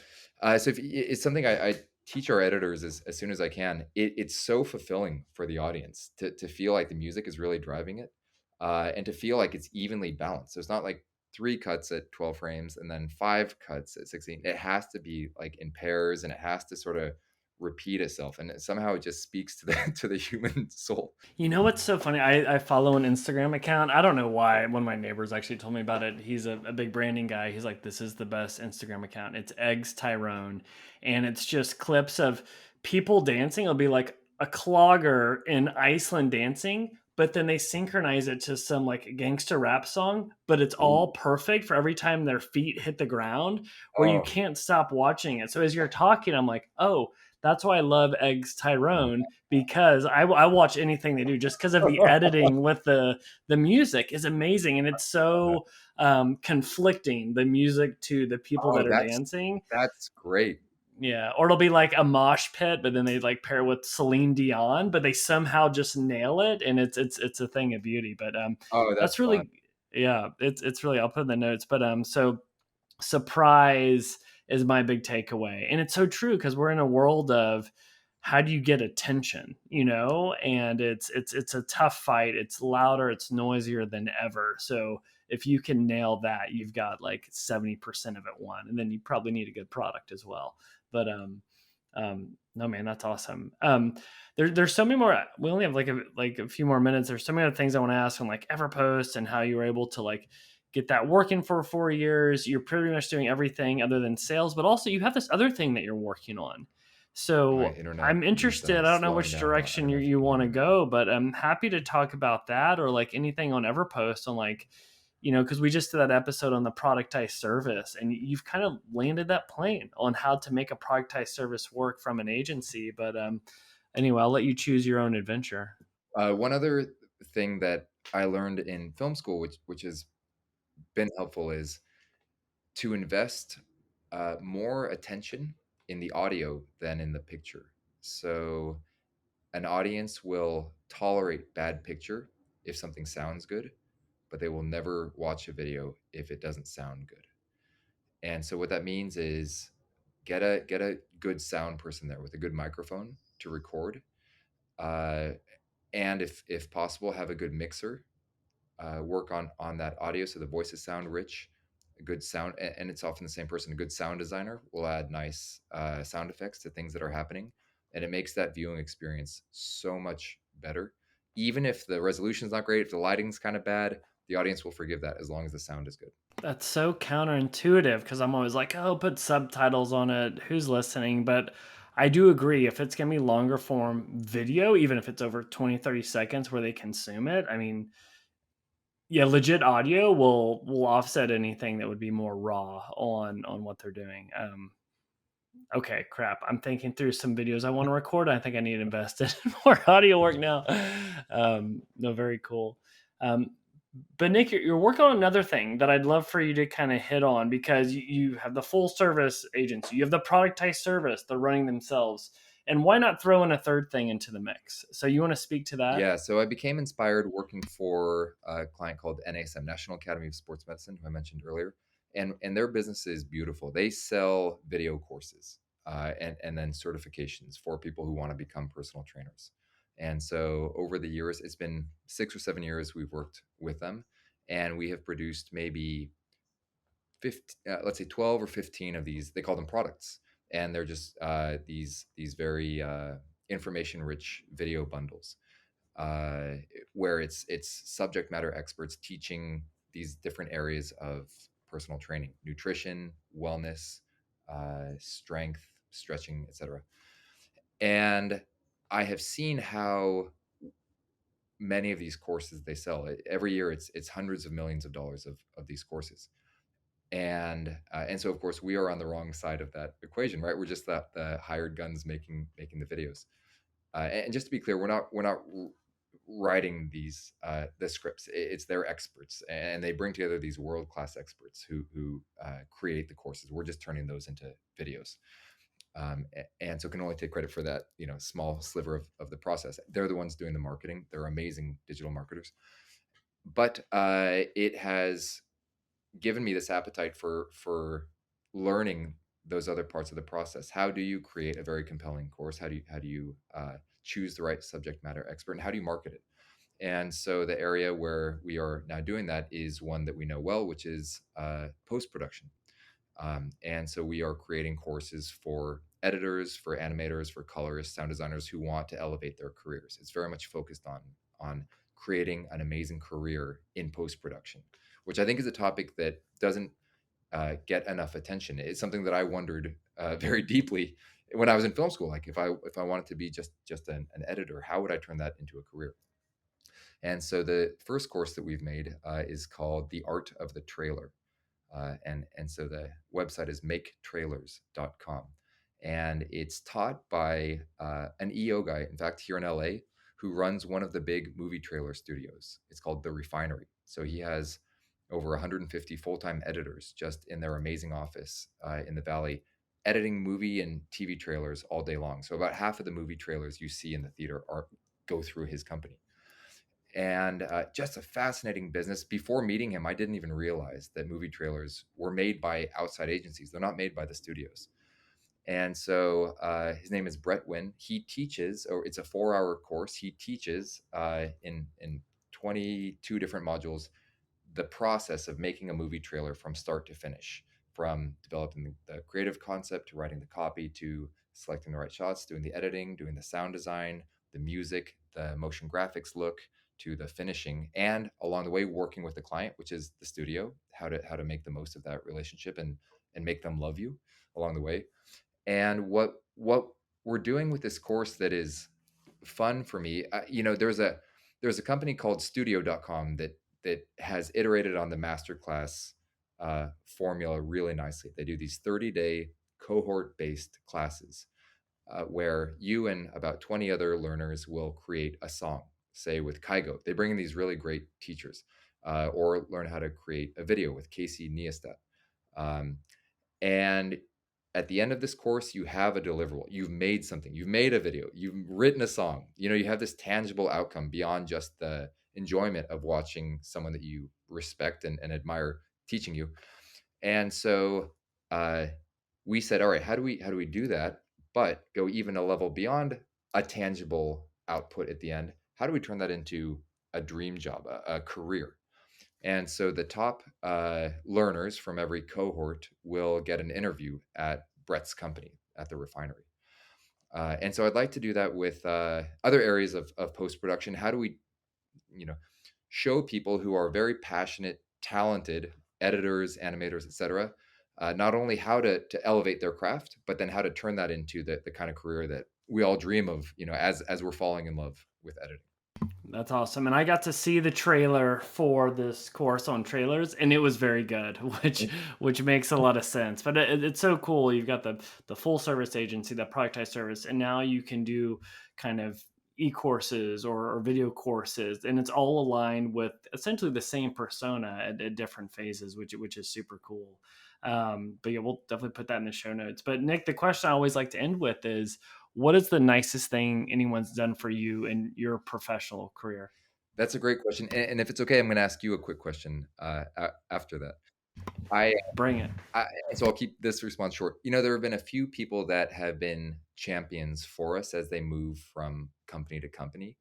So if, it's something I teach our editors as soon as I can. It's so fulfilling for the audience to feel like the music is really driving it, and to feel like it's evenly balanced. So it's not like 3 cuts at 12 frames and then 5 cuts at 16. It has to be like in pairs, and it has to sort of repeat itself, and somehow it just speaks to the to the human soul. You know what's so funny? I follow an Instagram account. I don't know why. One of my neighbors actually told me about it. He's a big branding guy. He's like, this is the best Instagram account. It's Eggs Tyrone. And it's just clips of people dancing. It'll be like a clogger in Iceland dancing, but then they synchronize it to some like gangster rap song, but it's all perfect for every time their feet hit the ground where you Oh, can't stop watching it. So as you're talking, I'm like, oh, that's why I love Eggs Tyrone, because I watch anything they do just because of the editing with the music is amazing, and it's so conflicting, the music to the people oh, that are dancing. that's great. Yeah, or it'll be like a mosh pit, but then they like pair with Celine Dion, but they somehow just nail it, and it's a thing of beauty. But Oh, that's that's fun. really, yeah, it's really, I'll put in the notes. But so surprise is my big takeaway, and it's so true because we're in a world of how do you get attention, and it's a tough fight. It's louder, it's noisier than ever. So if you can nail that, you've got like 70% of it won, and then you probably need a good product as well. But no, man, that's awesome. There's so many more. We only have like a few more minutes. There's so many other things I want to ask on like Everpost and how you were able to like get that working for 4 years. You're pretty much doing everything other than sales, but also you have this other thing that you're working on. My So internet I'm is interested. I don't know slowing which down a lot. I direction don't know if you you can want hear to me. go, but I'm happy to talk about that or like anything on Everpost on like, because we just did that episode on the productized service, and you've kind of landed that plane on how to make a productized service work from an agency. But anyway, I'll let you choose your own adventure. One other thing that I learned in film school, which has been helpful, is to invest more attention in the audio than in the picture. So an audience will tolerate bad picture if something sounds good, but they will never watch a video if it doesn't sound good. And so what that means is get a good sound person there with a good microphone to record, uh, and if possible, have a good mixer. Work on that audio so the voices sound rich, a good sound, and it's often the same person. A good sound designer will add nice sound effects to things that are happening, and it makes that viewing experience so much better. Even if the resolution is not great, if the lighting's kind of bad, the audience will forgive that as long as the sound is good. That's so counterintuitive because I'm always like, oh, put subtitles on it. Who's listening? But I do agree if it's going to be longer form video, even if it's over 20, 30 seconds where they consume it, I mean, yeah, legit audio will offset anything that would be more raw on what they're doing. Okay, crap. I'm thinking through some videos I want to record. I think I need to invest in more audio work now. No, very cool. Um, but Nick, you're working on another thing that I'd love for you to kind of hit on because you have the full service agency, you have the productized service, they're running themselves. And why not throw in a third thing into the mix? So you want to speak to that? Yeah, so I became inspired working for a client called NASM, National Academy of Sports Medicine, who I mentioned earlier, and their business is beautiful. They sell video courses and then certifications for people who want to become personal trainers. And so over the years, it's been 6 or 7 years we've worked with them, and we have produced maybe 15, let's say 12 or 15 of these. They call them products, and they're just these very information rich video bundles, uh, where it's subject matter experts teaching these different areas of personal training, nutrition, wellness, strength, stretching, etc. And I have seen how many of these courses they sell. Every year it's hundreds of millions of dollars of these courses. And so of course we are on the wrong side of that equation, right? We're just the hired guns making the videos. And just to be clear, writing these the scripts. It's their experts, and they bring together these world-class experts who create the courses. We're just turning those into videos. And so can only take credit for that, small sliver of the process. They're the ones doing the marketing. They're amazing digital marketers. But it has given me this appetite for learning those other parts of the process. How do you create a very compelling course? How do you choose the right subject matter expert, and how do you market it? And so the area where we are now doing that is one that we know well, which is post production. And so we are creating courses for editors, for animators, for colorists, sound designers who want to elevate their careers. It's very much focused on creating an amazing career in post production, which I think is a topic that doesn't get enough attention. It's something that I wondered very deeply when I was in film school. Like if I wanted to be just an editor, how would I turn that into a career? And so the first course that we've made is called The Art of the Trailer. And so the website is maketrailers.com. And it's taught by an EO guy, in fact, here in LA, who runs one of the big movie trailer studios. It's called The Refinery. So he has over 150 full-time editors just in their amazing office in the Valley, editing movie and TV trailers all day long. So about half of the movie trailers you see in the theater go through his company. And just a fascinating business. Before meeting him, I didn't even realize that movie trailers were made by outside agencies. They're not made by the studios. And so his name is Brett Wynn. He teaches, or it's a 4-hour course. He teaches in 22 different modules the process of making a movie trailer from start to finish, from developing the creative concept to writing the copy to selecting the right shots, doing the editing, doing the sound design, the music, the motion graphics look, to the finishing, and along the way working with the client, which is the studio, how to make the most of that relationship and make them love you along the way. And what we're doing with this course that is fun for me, there's a company called studio.com that has iterated on the masterclass formula really nicely. They do these 30-day cohort-based classes where you and about 20 other learners will create a song, say with Kygo. They bring in these really great teachers, or learn how to create a video with Casey Neistat. And at the end of this course, you have a deliverable. You've made something. You've made a video. You've written a song. You have this tangible outcome beyond just the enjoyment of watching someone that you respect and admire teaching you. And so we said, all right, how do we do that, but go even a level beyond a tangible output at the end? How do we turn that into a dream job, a career? And so the top learners from every cohort will get an interview at Brett's company at the refinery. And so I'd like to do that with other areas of post-production. How do we, show people who are very passionate, talented editors, animators, etc., not only how to elevate their craft, but then how to turn that into the kind of career that we all dream of, as we're falling in love with editing. That's awesome. And I got to see the trailer for this course on trailers, and it was very good, which makes a lot of sense. But it's so cool. You've got the full service agency, the productized service, and now you can do kind of e-courses or video courses, and it's all aligned with essentially the same persona at different phases, which is super cool. But yeah, we'll definitely put that in the show notes. But Nick, the question I always like to end with is, what is the nicest thing anyone's done for you in your professional career? That's a great question. And if it's okay, I'm going to ask you a quick question after that. I, Bring it. so I'll keep this response short. There have been a few people that have been champions for us as they move from company to company,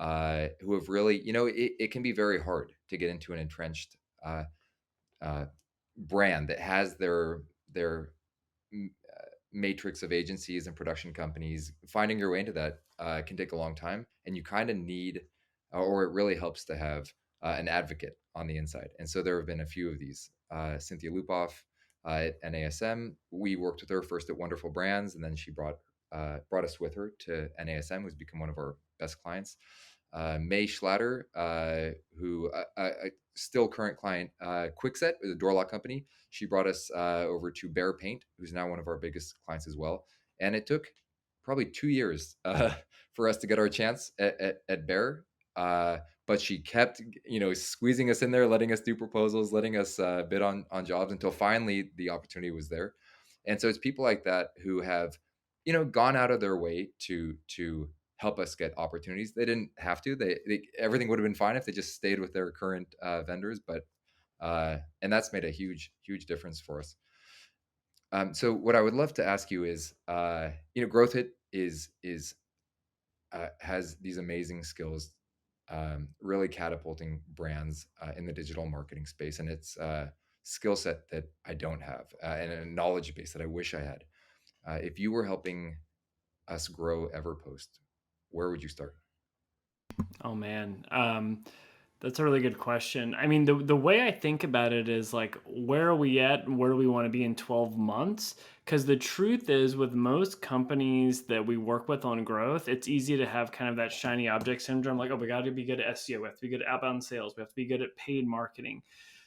who have really, it can be very hard to get into an entrenched brand that has their matrix of agencies and production companies. Finding your way into that can take a long time, and you kind of need, or it really helps to have an advocate on the inside. And so there have been a few of these. Cynthia Lupoff at NASM, we worked with her first at Wonderful Brands, and then she brought us with her to NASM, who's become one of our best clients. May Schlatter, who still current client, Kwikset, a door lock company. She brought us over to Bear Paint, who's now one of our biggest clients as well. And it took probably 2 years for us to get our chance at Bear. But she kept, squeezing us in there, letting us do proposals, letting us bid on jobs until finally the opportunity was there. And so it's people like that who have, gone out of their way to help us get opportunities. They didn't have to. They everything would have been fine if they just stayed with their current vendors. But and that's made a huge difference for us. So what I would love to ask you is, Growth Hit is has these amazing skills, really catapulting brands in the digital marketing space, and it's a skill set that I don't have, and a knowledge base that I wish I had. If you were helping us grow Everpost, where would you start? Oh man, that's a really good question. I mean, the way I think about it is like, where are we at, and where do we want to be in 12 months? Because the truth is, with most companies that we work with on growth, it's easy to have kind of that shiny object syndrome. Like, oh, we got to be good at SEO, we have to be good at outbound sales, we have to be good at paid marketing.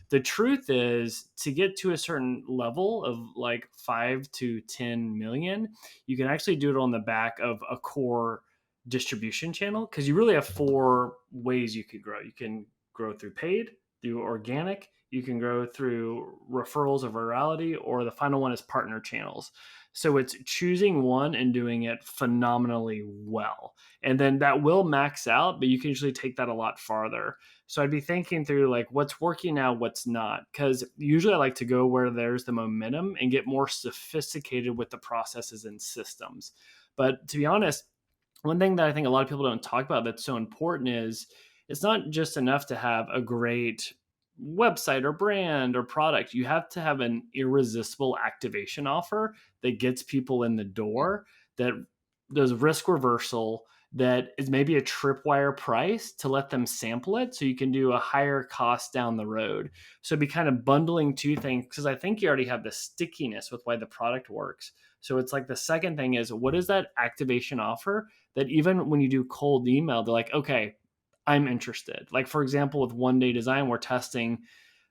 The truth is, to get to a certain level of like 5 to 10 million, you can actually do it on the back of a core distribution channel, because you really have four ways you could grow. You can grow through paid, through organic, you can grow through referrals or virality, or the final one is partner channels. So it's choosing one and doing it phenomenally well. And then that will max out, but you can usually take that a lot farther. So I'd be thinking through like what's working now, what's not. Because usually I like to go where there's the momentum and get more sophisticated with the processes and systems. But to be honest, one thing that I think a lot of people don't talk about that's so important is it's not just enough to have a great website or brand or product. You have to have an irresistible activation offer that gets people in the door, that does risk reversal, that is maybe a tripwire price to let them sample it so you can do a higher cost down the road. So it'd be kind of bundling two things, because I think you already have the stickiness with why the product works. So it's like the second thing is, what is that activation offer that even when you do cold email, they're like, okay, I'm interested. Like, for example, with One Day Design, we're testing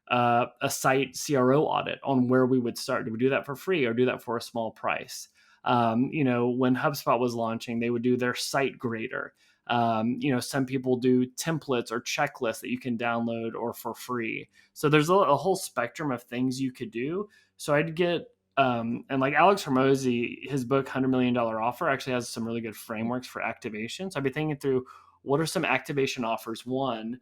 a site CRO audit on where we would start. Do we do that for free or do that for a small price? When HubSpot was launching, they would do their site grader. Some people do templates or checklists that you can download or for free. So there's a whole spectrum of things you could do. So I'd get, and like Alex Hormozy, his book $100 Million Offer actually has some really good frameworks for activation. So I'd be thinking through, what are some activation offers? One,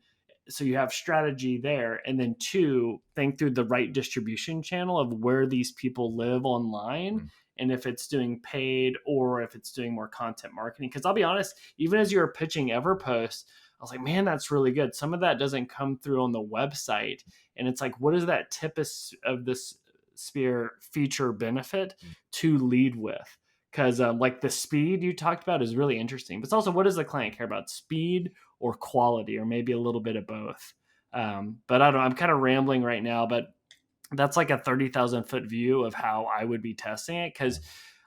so you have strategy there, and then two, think through the right distribution channel of where these people live online, and if it's doing paid or if it's doing more content marketing. Because I'll be honest, even as you were pitching Everpost, I was like, man, that's really good. Some of that doesn't come through on the website, and it's like, what is that tip of this spear feature benefit to lead with? Because like the speed you talked about is really interesting, but it's also, what does the client care about, speed or quality, or maybe a little bit of both? But I don't know, I'm kind of rambling right now, but that's like a 30,000 foot view of how I would be testing it. Because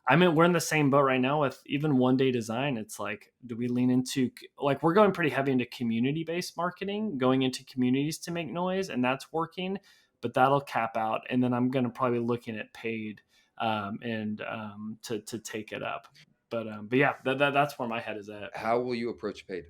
we're in the same boat right now with even One Day Design. It's like, do we lean into, like, we're going pretty heavy into community-based marketing, going into communities to make noise, and that's working, but that'll cap out. And then I'm going to probably be looking at paid to take it up. But yeah, that's where my head is at. How will you approach paid?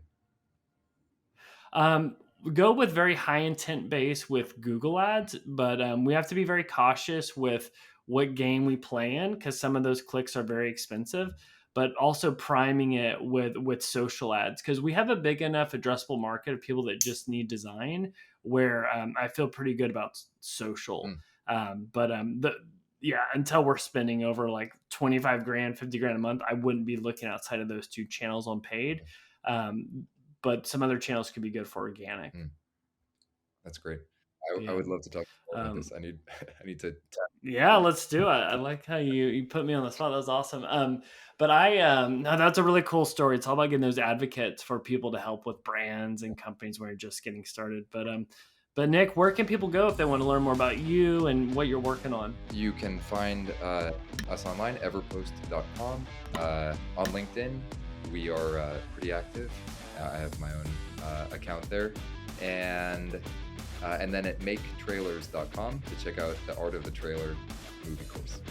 Go with very high intent base with Google ads, but we have to be very cautious with what game we play in, because some of those clicks are very expensive, but also priming it with social ads, because we have a big enough addressable market of people that just need design, where I feel pretty good about social. Until we're spending over like 25 grand, 50 grand a month, I wouldn't be looking outside of those two channels on paid. But some other channels could be good for organic. That's great. I would love to talk more about this. I need to. Yeah, let's do it. I like how you put me on the spot. That was awesome. But no, that's a really cool story. It's all about getting those advocates for people to help with brands and companies when you're just getting started. But Nick, where can people go if they want to learn more about you and what you're working on? You can find us online, everpost.com. On LinkedIn, we are pretty active. I have my own account there. And then at maketrailers.com to check out the Art of the Trailer movie course.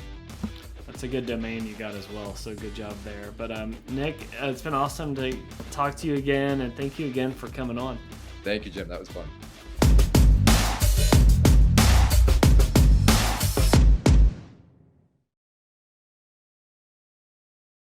It's a good domain you got as well, so good job there. But Nick, it's been awesome to talk to you again, and thank you again for coming on. Thank you, Jim. That was fun.